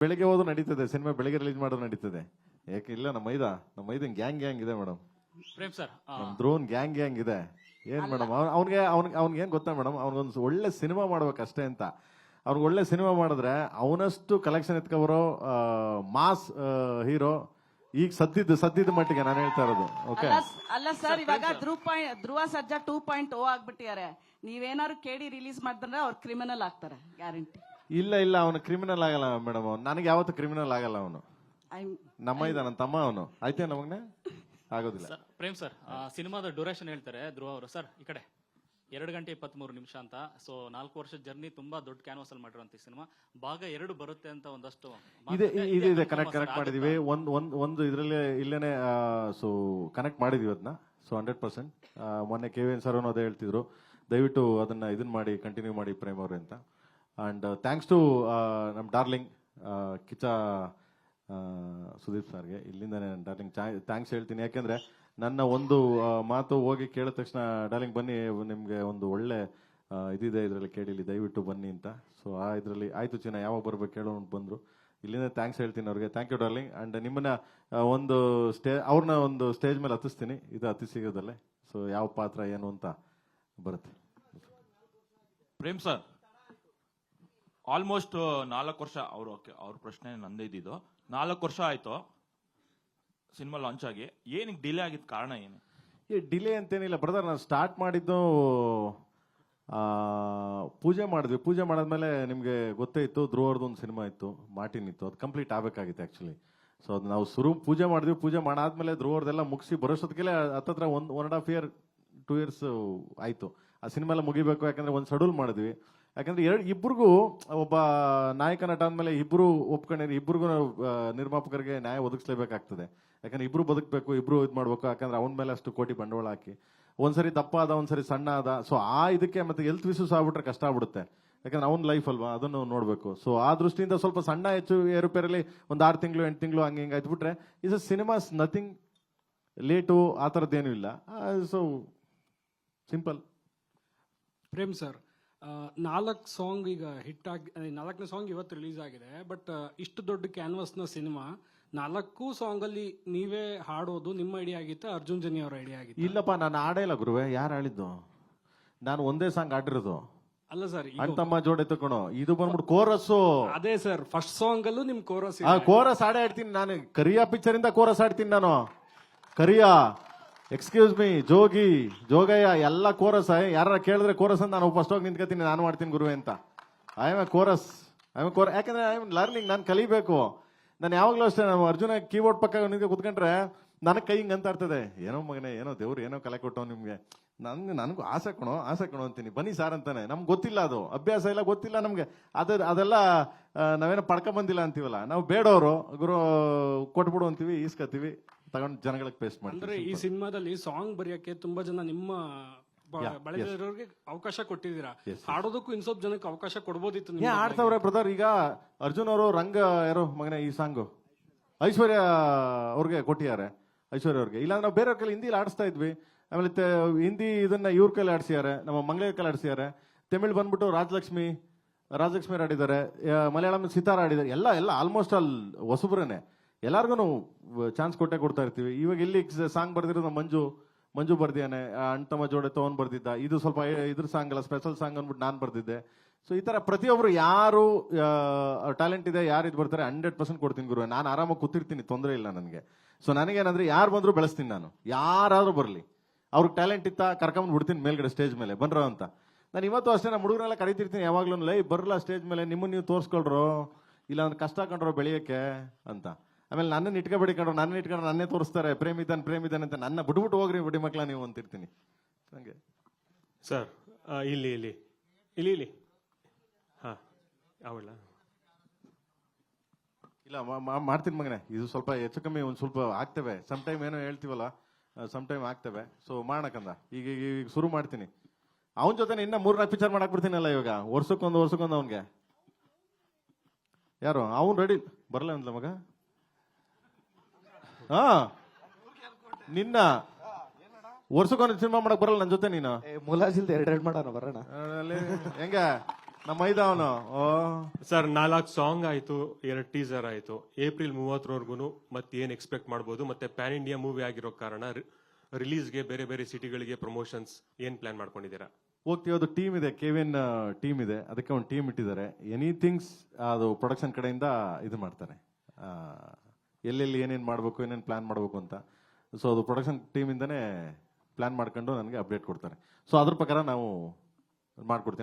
ಬೆಳಿಗ್ಗೆ ಹೋದ್ರು ನಡೀತದೆ, ಸಿನಿಮಾ ಬೆಳಿಗ್ಗೆ ರಿಲೀಸ್ ಮಾಡೋದು ನಡೀತದೆ. ಯಾಕೆ ಇಲ್ಲ, ನಮ್ಮ ಮೈದನ್ ಗ್ಯಾಂಗ್ ಇದೆ ಮೇಡಮ್. ಪ್ರೇಮ್ ಸರ್, ನಮ್ ದ್ರೋನ್ ಗ್ಯಾಂಗ್ ಇದೆ. ಏನ್ ಮೇಡಮ್ ಅವ್ನಿಗೆ ಏನ್ ಗೊತ್ತಾ ಮೇಡಮ್, ಅವ್ನಿಗೊಂದು ಒಳ್ಳೆ ಸಿನಿಮಾ ಮಾಡ್ಬೇಕಷ್ಟೇ ಅಂತ. ಅವ್ನಿಗೆ ಒಳ್ಳೆ ಸಿನಿಮಾ ಮಾಡಿದ್ರೆ ಅವನಷ್ಟು ಕಲೆಕ್ಷನ್ ಎತ್ಕೊಬರೋ ಮಾಸ್ ಹೀರೋ ಈಗ ಸದ್ದಿದ್ದ ಮಟ್ಟಿಗೆ ನಾನು ಹೇಳ್ತಾ ಇರೋದು. ಓಕೆ ಅಲ್ಲ ಸರ್, ಇವಾಗ ಧ್ರುವ ಸರ್ಜಾ 2.0 ಆಗ್ಬಿಟ್ಟಿದ್ದಾರೆ. ನೀವೇನಾದ್ರು ಕೇಳಿ ರಿಲೀಸ್ ಮಾಡಿದ್ರೆ ಅವ್ರು ಕ್ರಿಮಿನಲ್ ಆಗ್ತಾರೆ ಗ್ಯಾರಂಟಿ. ಇಲ್ಲ ಅವನು ಕ್ರಿಮಿನಲ್ ಆಗಲ್ಲ ಮೇಡಮ್. ನನಗೆ ಯಾವತ್ತು ಕ್ರಿಮಿನಲ್ ಆಗಲ್ಲ ಅವನು. ನಮ್ಮ ನನ್ನ ತಮ್ಮ ಅವನು. ಆಯ್ತೇ ನಮಗ್ನೆ ಆಗೋದಿಲ್ಲ. ಪ್ರೇಮ್ ಸರ್, ಸಿನಿಮಾದ ಡ್ಯೂರೇಷನ್ ಹೇಳ್ತಾರೆ ಧ್ರುವ ಅವರು. ಸರ್ ಈ ಕಡೆ 2 ಗಂಟೆ 23 ನಿಮಿಷ ಅಂತ. ಸೊ 4 ವರ್ಷದ ಜರ್ನಿ, ತುಂಬಾ ದೊಡ್ಡ ಕ್ಯಾನ್ವಾಸ್ ಅಲ್ಲಿ ಮಾಡಿರುವಂತ ಸಿನಿಮಾ. ಭಾಗ 2 ಬರುತ್ತೆ ಅಂತ ಒಂದಷ್ಟು ಇದೆ ಕನೆಕ್ಟ್ ಮಾಡಿದೀವಿ. ಒಂದು ಇದ್ರಲ್ಲಿ ಇಲ್ಲೇನೆ ಸೊ ಕನೆಕ್ಟ್ ಮಾಡಿದೀವಿ ಅದನ್ನ. ಸೊ 100%. ಮೊನ್ನೆ KVN ಸರ್ ಅದೇ ಹೇಳ್ತಿದ್ರು, ದಯವಿಟ್ಟು ಅದನ್ನ ಇದನ್ನ ಮಾಡಿ ಕಂಟಿನ್ಯೂ ಮಾಡಿ ಪ್ರೇಮ್ ಅವ್ರೆ ಅಂತ. ಅಂಡ್ ಥ್ಯಾಂಕ್ಸ್ ಟು ನಮ್ ಡಾರ್ಲಿಂಗ್ ಕಿಚ್ಚ ಸುದೀಪ್ ಸರ್ಗೆ ಇಲ್ಲಿಂದಾನೆ ಡಾರ್ಲಿಂಗ್ ಥ್ಯಾಂಕ್ಸ್ ಹೇಳ್ತೀನಿ. ಯಾಕೆಂದ್ರೆ ನನ್ನ ಒಂದು ಮಾತು ಹೋಗಿ ಕೇಳಿದ ತಕ್ಷಣ ಡಾರ್ಲಿಂಗ್ ಬನ್ನಿ, ನಿಮ್ಗೆ ಒಂದು ಒಳ್ಳೆ ಇದಿದೆ ಇದರಲ್ಲಿ ಕೇಳಿಲಿ, ದಯವಿಟ್ಟು ಬನ್ನಿ ಅಂತ. ಸೊ ಇದರಲ್ಲಿ ಆಯ್ತು ಚಿನ್ನ, ಯಾವಾಗ ಬರ್ಬೇಕು ಕೇಳೋ ಬಂದ್ರು. ಇಲ್ಲಿಂದ ಥ್ಯಾಂಕ್ಸ್ ಹೇಳ್ತೀನಿ ಅವ್ರಿಗೆ. Thank you darling. ಅಂಡ್ ನಿಮ್ಮನ್ನ ಒಂದು ಅವ್ರನ್ನ ಒಂದು ಸ್ಟೇಜ್ ಮೇಲೆ ಹತ್ತಿಸ್ತೀನಿ, ಇದು ಹತ್ತಿ ಸಿಗೋದಲ್ಲೇ. ಸೊ ಯಾವ ಪಾತ್ರ ಏನು ಅಂತ ಬರುತ್ತೆ. ಪ್ರೇಮ್ ಸರ್, ಆಲ್ಮೋಸ್ಟ್ 4 ವರ್ಷ ಅವ್ರ ಪ್ರಶ್ನೆ ನಂದೇ ಇದ್ದಿದ್ದು. 4 ವರ್ಷ ಆಯ್ತು ಸಿನಿಮಾ ಲಾಂಚ್ ಆಗಿ. ಏನಕ್ಕೆ ಡಿಲೇ ಆಗಿದ್ ಕಾರಣ ಏನು? ಡಿಲೇ ಅಂತೇನಿಲ್ಲ ಬ್ರದರ್. ನಾನು ಸ್ಟಾರ್ಟ್ ಮಾಡಿದ್ದು ಪೂಜೆ ಮಾಡಿದ್ವಿ. ಪೂಜೆ ಮಾಡಾದ್ಮೇಲೆ ನಿಮ್ಗೆ ಗೊತ್ತೇ ಇತ್ತು, ಧ್ರುವರ್ದು ಒಂದು ಸಿನಿಮಾ ಇತ್ತು, ಮಾರ್ಟಿನ್ ಇತ್ತು, ಅದು ಕಂಪ್ಲೀಟ್ ಆಗ್ಬೇಕಾಗಿತ್ತು ಆಕ್ಚುಲಿ. ಸೊ ಅದು ನಾವು ಪೂಜೆ ಮಾಡಿದ್ವಿ. ಪೂಜೆ ಮಾಡಾದ್ಮೇಲೆ ಧ್ರುವರ್ದೆಲ್ಲ ಮುಗಿಸಿ ಬರೋಷ್ಟೊತ್ತಿಗೆ ಹತ್ತತ್ರ 1.5 year 2 years ಆಯ್ತು. ಆ ಸಿನಿಮಾ ಎಲ್ಲ ಮುಗಿಬೇಕು. ಯಾಕಂದ್ರೆ ಒಂದು ಶೆಡ್ಯೂಲ್ ಮಾಡಿದ್ವಿ. ಯಾಕಂದ್ರೆ ಇಬ್ಬರಿಗೂ ಒಬ್ಬ ನಾಯಕ ನಟ ಅಂದ್ಮೇಲೆ ಇಬ್ರು ಒಪ್ಕೊಂಡಿರಿ, ಇಬ್ರಿಗೂ ನಿರ್ಮಾಪಕರಿಗೆ ನ್ಯಾಯ ಒದಗಿಸ್ಲೇಬೇಕಾಗ್ತದೆ. ಯಾಕಂದ್ರೆ ಇಬ್ರು ಬದುಕಬೇಕು, ಇಬ್ರು ಇದು ಮಾಡ್ಬೇಕು. ಯಾಕಂದ್ರೆ ಅವನ ಮೇಲೆ ಅಷ್ಟು ಕೋಟಿ ಬಂಡವಾಳ ಹಾಕಿ ಒಂದ್ಸರಿ ದಪ್ಪ ಆದ, ಒಂದ್ಸರಿ ಸಣ್ಣ ಆದ. ಸೊ ಇದಕ್ಕೆ ಮತ್ತೆ ಹೆಲ್ತ್ ಇಶ್ಯೂಸ್ ಆಗ್ಬಿಟ್ರೆ ಕಷ್ಟ ಆಗ್ಬಿಡುತ್ತೆ. ಯಾಕಂದ್ರೆ ಅವನ ಲೈಫ್ ಅಲ್ವಾ, ಅದನ್ನು ನೋಡ್ಬೇಕು. ಸೊ ಆ ದೃಷ್ಟಿಯಿಂದ ಸ್ವಲ್ಪ ಸಣ್ಣ ಹೆಚ್ಚು ಏರುಪೇರಲ್ಲಿ ಒಂದು 6 ತಿಂಗಳು 8 ತಿಂಗಳು ಹಂಗೆ ಆಯ್ತುಬಿಟ್ರೆ is a cinemas nothing late, ಆ ಥರದ್ದೇನೂ ಇಲ್ಲ. So simple. Prem sir, 4 song ಈಗ ಹಿಟ್ ಆಗಿ, 4ನೇ ಸಾಂಗ್ ಇವತ್ತು ರಿಲೀಸ್ ಆಗಿದೆ. ಬಟ್ ಇಷ್ಟು ದೊಡ್ಡ ಕ್ಯಾನ್ವಾಸ್ನ ಸಿನಿಮಾ 4 ಸಾಂಗ್ ಅಲ್ಲಿ ನೀವೇ ಹಾಡೋದು ನಿಮ್ಮ ಐಡಿಯಾ ಆಗಿತ್ತು, ಅರ್ಜುನ್ ಜನಿ ಅವರ ಐಡಿಯಾ ಆಗಿತ್ತು? ಇಲ್ಲಪ್ಪ, ನಾನು ಆಡೇ ಇಲ್ಲ ಗುರುವೆ. ಯಾರು ಆಡಿದ್ದು? ನಾನು ಒಂದೇ ಸಾಂಗ್ ಆಡಿರೋದು. ಅಲ್ಲ ಸರ್, ಅಣ್ತಮ್ಮ ಜೋಡೆ ತಕೊಣೋ, ಇದು ಬಂದ್ಬಿಟ್ಟು ಕೋರಸ್. ಅದೇ ಸರ್, ಫಸ್ಟ್ ಸಾಂಗ್ ಅಲ್ಲೂ ನಿಮ್ ಕೋರಸ್. ಕೋರಸ್ ಆಡೇ ಆಡ್ತೀನಿ ನಾನು. ಕರಿಯಾ ಪಿಕ್ಚರ್ ಇಂದ ಕೋರಸ್ ಆಡ್ತೀನಿ ನಾನು. ಕರಿಯಾ, ಎಕ್ಸ್ಕ್ಯೂಸ್ ಮೀ, ಜೋಗಯ್ಯ ಎಲ್ಲ ಕೋರಸ್. ಯಾರ ಕೇಳಿದ್ರೆ ಕೋರಸ್ ಅಂತ ನಾನು ಫಸ್ಟ್ ಹೋಗಿ ನಿಂತ್ಕೊತೀನಿ, ನಾನು ಮಾಡ್ತೀನಿ ಗುರುವೆ ಅಂತ. I am A chorus. ಯಾಕಂದ್ರೆ ಐ ಆಮ್ ಲರ್ನಿಂಗ್, ನಾನು ಕಲಿಬೇಕು. ನಾನು ಯಾವಾಗಲೂ ಅಷ್ಟೇ, ನಾವು ಅರ್ಜುನ ಕೀಬೋರ್ಡ್ ಪಕ್ಕ ನಿಂಗೆ ಕುತ್ಕೊಂಡ್ರೆ ನನಗೆ ಕೈ ಹಿಂಗೆ ಅಂತ ಇರ್ತದೆ, ಏನೋ ಮಗನೇ, ಏನೋ ದೇವ್ರು ಏನೋ ಕಲೆ ಕೊಟ್ಟವ್ ನಿಮ್ಗೆ. ನನಗೂ ಆಸೆ ಕಣೋ ಅಂತೀನಿ. ಬನ್ನಿ ಸಾರ್ ಅಂತಾನೆ. ನಮ್ಗೆ ಗೊತ್ತಿಲ್ಲ, ಅದು ಅಭ್ಯಾಸ ಇಲ್ಲ, ಗೊತ್ತಿಲ್ಲ ನಮ್ಗೆ. ಅದೆಲ್ಲ ನಾವೇನೋ ಪಡ್ಕ ಬಂದಿಲ್ಲ ಅಂತೀವಲ್ಲ, ನಾವು ಬೇಡವರು ಗುರು ಕೊಟ್ಬಿಡು ಅಂತೀವಿ, ಈಸ್ಕತೀವಿ, ತಗೊಂಡು ಜನಗಳಿಗೆ ಪೇಸ್ಟ್ ಮಾಡಿ. ಅಂದ್ರೆ ಈ ಸಿನಿಮಾದಲ್ಲಿ ಸಾಂಗ್ ಬರೆಯಕ್ಕೆ ತುಂಬಾ ಜನ ನಿಮ್ಮ ಬಳಗದವರಿಗೆ ಅವಕಾಶ ಕೊಟ್ಟಿದ್ದೀರಾ. ಹಾಡೋದಕ್ಕೂ ಇನ್ ಸ್ವಲ್ಪ ಜನಕ್ಕೆ ಅವಕಾಶ ಕೊಡ್ಬೋದಿತ್ತು. ಆಡ್ತಾವ್ರೆ ಬ್ರದರ್. ಈಗ ಅರ್ಜುನ್ ಅವರು ಯಾರೋ ಮಗನೇ ಈ ಸಾಂಗು ಐಶ್ವರ್ಯ ಅವ್ರಿಗೆ ಕೊಟ್ಟಿದ್ದಾರೆ. ಐಶ್ವರ್ಯ ಅವ್ರಿಗೆ. ಇಲ್ಲ ನಾವು ಬೇರೆಯವ್ರ ಕೈಲಿ ಹಿಂದಿಲಿ ಆಡಿಸ್ತಾ ಇದ್ವಿ. ಆಮೇಲೆ ಹಿಂದಿ ಇದನ್ನ ಇವ್ರ ಕೈಲಿ ಆಡಿಸಿದ್ದಾರೆ, ನಮ್ಮ ಮಂಗಳೂರು ಕೈಲಿ ಆಡಿಸಿದ್ದಾರೆ. ತಮಿಳ್ ಬಂದ್ಬಿಟ್ಟು ರಾಜಲಕ್ಷ್ಮಿ ಆಡಿದ್ದಾರೆ. ಮಲಯಾಳಂ ಸಿತಾರ ಆಡಿದ್ದಾರೆ. ಎಲ್ಲ ಆಲ್ಮೋಸ್ಟ್ ಆಲ್ ಹೊಸಬ್ರೇನೆ. ಎಲ್ಲಾರ್ಗು ಚಾನ್ಸ್ ಕೊಡ್ತಾ ಇರ್ತೀವಿ. ಇವಾಗ ಇಲ್ಲಿ ಸಾಂಗ್ ಬರ್ದಿರೋದು ಮಂಜು ಬರ್ದಿಯಾನೆ. ಅಣ್ತಮ್ಮ ಜೋಡೆ ತಗೊಂಡ್ ಬರ್ದಿದ್ದ. ಇದು ಸ್ವಲ್ಪ ಇದ್ರ ಸಾಂಗ್ ಅಲ್ಲ, ಸ್ಪೆಷಲ್ ಸಾಂಗ್ ಅಂದ್ಬಿಟ್ಟು ನಾನು ಬರ್ದಿದ್ದೆ. ಸೊ ಈ ತರ ಪ್ರತಿಯೊಬ್ರು ಯಾರು ಟ್ಯಾಲೆಂಟ್ ಇದೆ, ಯಾರು ಇದು ಬರ್ತಾರೆ 100% ಕೊಡ್ತೀನಿ ಗುರು. ನಾನು ಆರಾಮಾಗಿ ಕೂತಿರ್ತೀನಿ, ತೊಂದರೆ ಇಲ್ಲ ನನಗೆ. ಸೊ ನನಗೇನಂದ್ರೆ ಯಾರು ಬಂದ್ರು ಬೆಳೆಸ್ತೀನಿ ನಾನು. ಯಾರಾದ್ರೂ ಬರ್ಲಿ, ಅವ್ರಿಗೆ ಟ್ಯಾಲೆಂಟ್ ಇತ್ತ ಕರ್ಕೊಂಡ್ ಬಿಡ್ತೀನಿ ಮೇಲ್ಗಡೆ ಸ್ಟೇಜ್ ಮೇಲೆ ಬನ್ರೋ ಅಂತ. ನಾನು ಇವತ್ತು ಅಷ್ಟೇ ನಮ್ಮ ಹುಡುಗರೆಲ್ಲ ಕರೀತಿರ್ತೀನಿ ಯಾವಾಗ್ಲೂ, ಲೈ ಬರಲ್ಲ ಸ್ಟೇಜ್ ಮೇಲೆ, ನಿಮ್ಮನ್ನ ನೀವು ತೋರಿಸ್ಕೊಳ್ರು, ಇಲ್ಲ ಅಂದ್ರೆ ಕಷ್ಟ ಕಂಡ್ರೋ ಬೆಳೆಯಕ್ಕೆ ಅಂತ. ಆಮೇಲೆ ನನ್ನನ್ನು ಇಟ್ಕೊಂಡ್ರು, ನನ್ನೇ ತೋರಿಸ್ತಾರೆ, ಪ್ರೇಮ್ ಇದ್ದಾನೆ ಅಂತ. ನನ್ನ ಬಿಟ್ಬಿಟ್ಟು ಹೋಗ್ರಿ ಬಡಿ ಮಕ್ಳ ನೀವು ಅಂತಿರ್ತೀನಿ. ಹಂಗೆ ಸರ್, ಇಲ್ಲಿ ಹಾ ಅವಳ ಇಲ್ಲ ಮಾಡ್ತೀನಿ ಮಗನೆ. ಇದು ಸ್ವಲ್ಪ ಹೆಚ್ಚು ಕಮ್ಮಿ ಒಂದ್ ಸ್ವಲ್ಪ ಆಗ್ತವೆ. ಸಮ್ ಟೈಮ್ ಏನೋ ಹೇಳ್ತೀವಲ್ಲ, ಸಮ್ ಟೈಮ್ ಆಗ್ತವೆ. ಸೊ ಮಾಡಕಂದ ಈಗ ಶುರು ಮಾಡ್ತೀನಿ. ಅವನ ಜೊತೆ ಇನ್ನ 3-4 ಪಿಕ್ಚರ್ ಮಾಡಕ್ ಬಿಡ್ತೀನಲ್ಲ ಇವಾಗ. ವರ್ಷಕ್ಕೊಂದು ಅವನ್ಗೆ. ಯಾರು ಅವನ್ ರೆಡಿ ಬರಲ್ಲ ಅಂದ್ಲ ಮಗ. ನಿನ್ನ ವರ್ಷಕ್ಕೊಂದು ಸಿನಿಮಾ ಮಾಡಕ್ ಬರಲ್ಲ ನನ್ನ ಜೊತೆ ನೀನು. ಮುಲಾಜಿಲ್ದ 2 ಮಾಡೋಣ ಬರೋಣ. ಹೆಂಗ ನಮ್ಮ ಮೈದಾ ಅವನು ಓ ಸರ್ 4 ಸಾಂಗ್ ಆಯ್ತು, 2 ಟೀಸರ್ ಆಯ್ತು. ಏಪ್ರಿಲ್ 30ರವರೆಗೂ ಮತ್ತೆ ಏನ್ ಎಕ್ಸ್ಪೆಕ್ಟ್ ಮಾಡ್ಬೋದು? ಮತ್ತೆ ಪ್ಯಾನ್ ಇಂಡಿಯಾ ಮೂವಿ ಆಗಿರೋ ಕಾರಣ ರಿಲೀಸ್ಗೆ ಬೇರೆ ಬೇರೆ ಸಿಟಿಗಳಿಗೆ ಪ್ರಮೋಷನ್ಸ್ ಏನ್ ಪ್ಲಾನ್ ಮಾಡ್ಕೊಂಡಿದ್ದೀರಾ? ಹೋಗ್ತೀವಿ. ಟೀಮ್ ಇದೆ, ಕೆವಿನ್ ಟೀಮ್ ಇದೆ, ಅದಕ್ಕೆ ಒಂದು ಟೀಮ್ ಇಟ್ಟಿದ್ದಾರೆ. ಎನಿಥಿಂಗ್ಸ್ ಅದು ಪ್ರೊಡಕ್ಷನ್ ಕಡೆಯಿಂದ ಇದು ಮಾಡ್ತಾರೆ, ಎಲ್ಲೆಲ್ಲಿ ಏನೇನು ಮಾಡಬೇಕು, ಏನೇನು ಪ್ಲಾನ್ ಮಾಡಬೇಕು ಅಂತ. ಸೊ ಅದು ಪ್ರೊಡಕ್ಷನ್ ಟೀಮಿಂದನೇ ಪ್ಲಾನ್ ಮಾಡ್ಕೊಂಡು ನನಗೆ ಅಪ್ಡೇಟ್ ಕೊಡ್ತಾರೆ. ಸೊ ಅದ್ರ ಪ್ರಕಾರ ನಾವು ಮಾಡ್ಕೊಡ್ತೀನಿ.